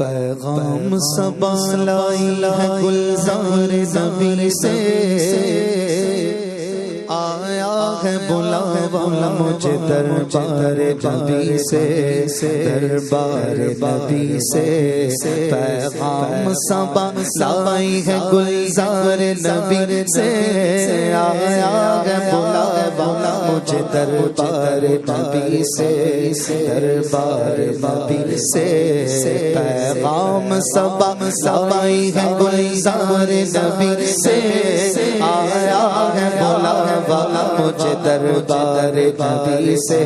پیغام صبا لائی ہے گلزار نبی سے، آیا ہے بلاوا مجھے دربار نبی سے، دربار نبی سے۔ پیغام صبا لائی ہے گلزار نبی سے، آیا ہے بلاوا مجھے دربار نبی سے، دربار نبی سے۔ پیغام صبا لائی ہے گلزار نبی سے، آیا ہے بلاوا مجھے دربار نبی سے،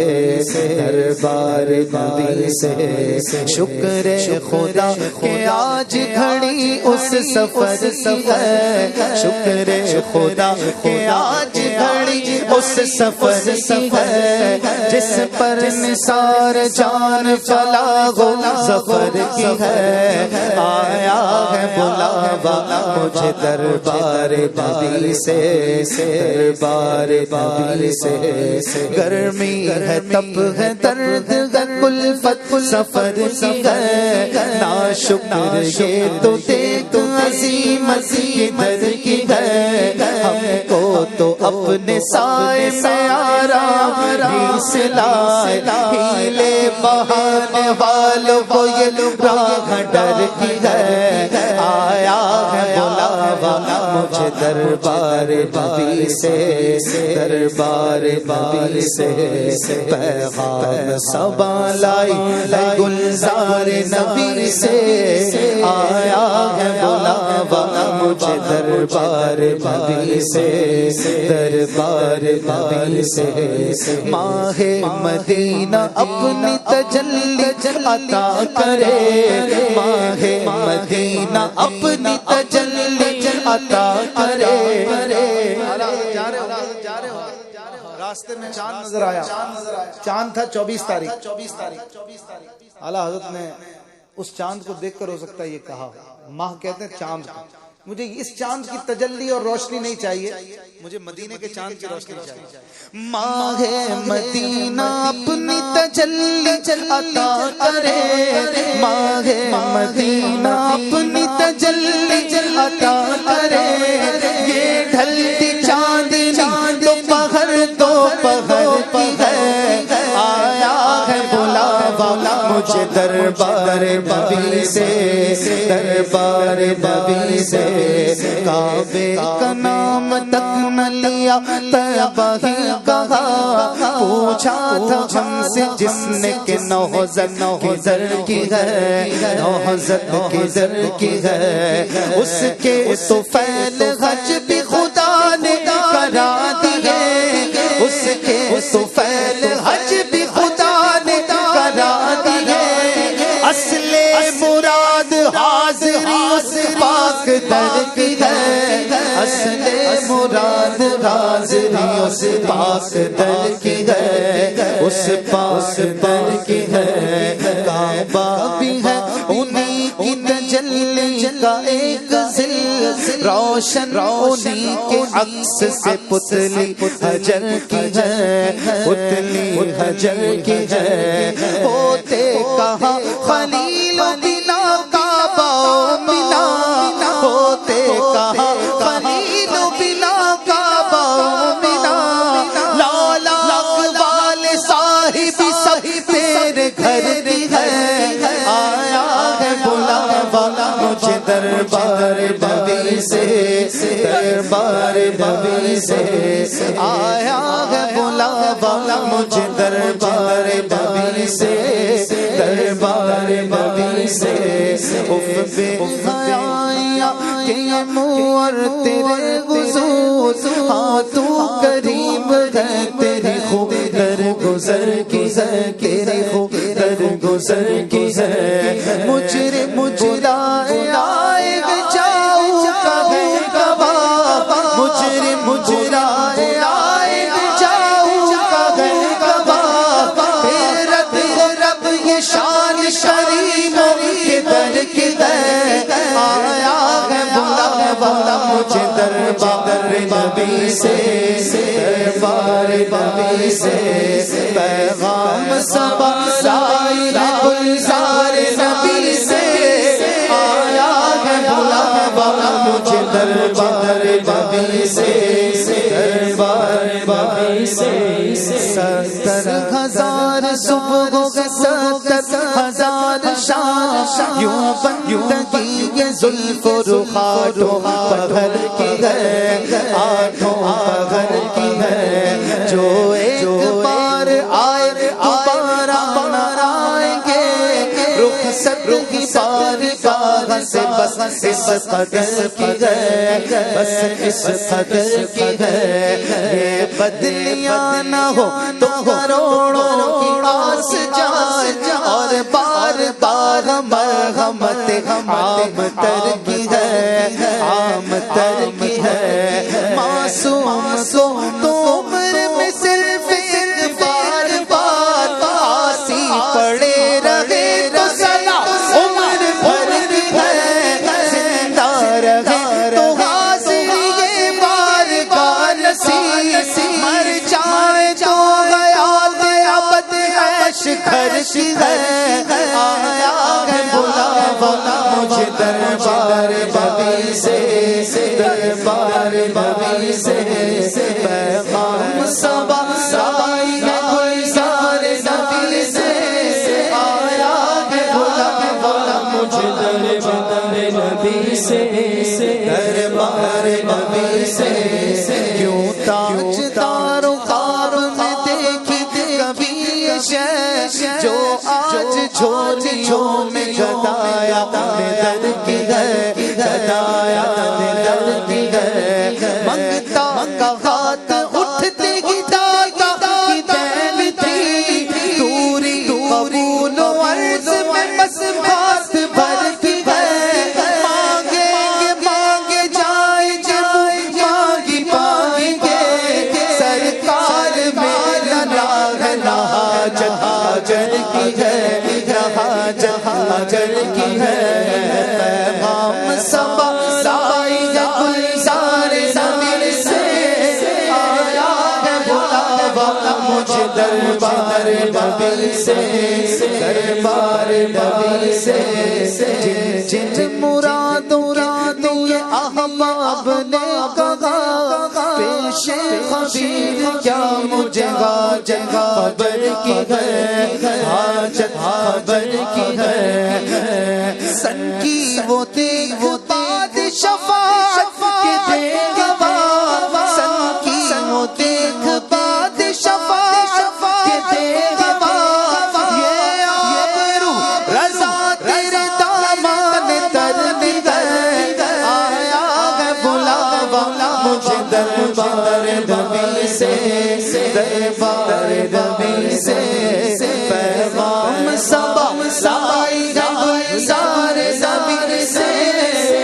دربار نبی سے۔ شکر خدا کہ آج گھڑی اس سفر کی ہے، شکر خدا کہ آج گھڑی اس سفر کی ہے، جس پر نثار جان فلاح و ظفر کی ہے۔ آیا ہے بلاوا مجھے دربار نبی سے، دربار نبی سے۔ گرمی ہے تپ ہے درد ہے کلفت سفر کی ہے، ناشکر یہ تو دیکھ عظیمت کدھر کی ہے۔ ہم کو تو اپنے سائے میں آرام سے لائے، ہیلے بہانے والوں کو یہ راہ ڈر کی ہے۔ آیا ہے بلاوا مجھے دربار نبی سے، دربار نبی سے۔ پیغام صبا لائی ہے گلزار نبی سے، آیا ہے بلاوا مجھے دربار نبی سے، دربار نبی سے۔ ماہ مدینہ اپنی تجلی عطا کرے، ماہ مدینہ اپنی تجلی عطا کرے۔ راستے میں چاند نظر آیا، چاند تھا 24 تاریخ۔ اعلیٰ حضرت نے اس چاند کو دیکھ کر ہو سکتا ہے یہ کہا، ماہ کہتے ہیں چاند کو، مجھے اس چاند کی تجلی اور روشنی نہیں چاہیے، مجھے مدینے کے چاند کی روشنی چاہیے۔ ماہ مدینہ اپنی تجلی عطا کرے، ماہ مدینہ اپنی تجلی عطا کرے۔ یہ ڈھلتی چاندنی دوپہر کی ہے، آیا ہے بلاوا مجھے دربار نبی سے، دربار نبی سے۔ کعبے کا نام تک نہ لیا طیبہ ہی کہا، پوچھا تھا ہم سے جس نے کہ نوحزت کدھر کی ہے، نوحزت کدھر کی ہے۔ اس کے تو فیل حج بھی خدا نے کرا دیے، اس کے تو فیل حج بھی خدا نے کرا دیے۔ اصل مراد حاضری اس پاک در کی ہے، اصل مراد حاضری اس پاک در کی ہے، اس پاک در کی ہے۔ کعبہ بھی ہے انہی کی تجلی کا ایک ظل، روشن انہی کے عکس سے پتلی حجر کی ہے، پتلی حجر کی ہے۔ ہوتے کہاں خلیل بنا کعبہ ملا، ہوتے کہاں خلیل بنا کعبہ ملا۔ لالا اقبال صاحب سب تیرے گھر کی ہے، آیا ہے بلاوا مجھے دربار نبی سے، دربار نبی سے۔ آیا ہے بلاوا مجھے دربار نبی سے، دربار نبی سے۔ اف بے حیاں کہ یہ مور تیرے حضور، ہاں تو کریم ہے تیری خوب در گزر کی ہے، تیری خوب در گزر کی ہے۔ مجرم مجرائے آئے جاؤ کبھی کبھار، مجرم مجرائے آئے جاؤ کبھی کبھار۔ رب رب یہ شان شریموں کے در کی ہے، آیا ہے بلاوا مجھے دربار نبی سے، دربار نبی سے۔ پیغام صبا لائی ہے گلزار نبی سے، ہزار شام یوں بندگی یہ زلف و رخاتوں پتھر کی ہے آنکھوں پتھر کی ہے جو ایک بار آئے دوبارہ نہ آئیں گے رخصت کی بارگاہ سے بس اس قدر کی ہے بس اس قدر کی ہے یہ بدلیاں نہ ہو تو کروڑوں کی آس جائے اور بار بار مرحمت عام تر کی ہے عام تر کی ہے معصوم سو تو عمر میں صرف ایک بار بار آسی پڑے رہے تو سلا عمر بھر کی ہے زندہ رہے تو حاضر یہ بار کا نصیب مر جائے تو حیات ابد عیش گھر کی ہے آیا ہے بلاوا مجھے دربار نبی سے دربار نبی سے پیغام صبا آئی ہے گلزار نبی سے آیا ہے بلاوا مجھے دربار نبی سے دربار نبی سے کیوں تاج تاروں خواب میں دیکھی کبھی جو آج جھولیوں میں گدایا در کی ہے گدایا در کی ہے منگتا کا ہاتھ اٹھتے ہی دادا کی دین تھی دوری قبول و عرض میں بس بات بھر کی ہے مانگیں گے مانگے جائیں جب مانگی پائیں گے سرکار میرا لاغ حاجر کی ہے حاجر کی ہے پیغام صبا لائی ہے گلزار نبی سے آیا ہے بلاوا مجھے دربار نبی سے دربار نبی سے جن مرادوں یہ احباب نے کہا پیش خبیر کیا مجھے حاجت خبر کی ہے حاجت خبر کی ہے سن کی وہ دیکھ باد شفاعت کے دے گواہ سن کی وہ دیکھ باد شفاعت کے دے گواہ یہ آبرو رضا تیرے دامان تر ہے آیا ہے بلاوا مجھے دربار نبی سے دربار نبی سے پیغام صبا لائی ہے گلزار نبی سے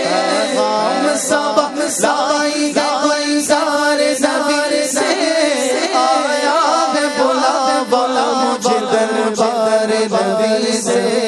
پیغام صبا لائی ہے گلزار نبی سے آیا ہے بلاوا مجھے دربار نبی سے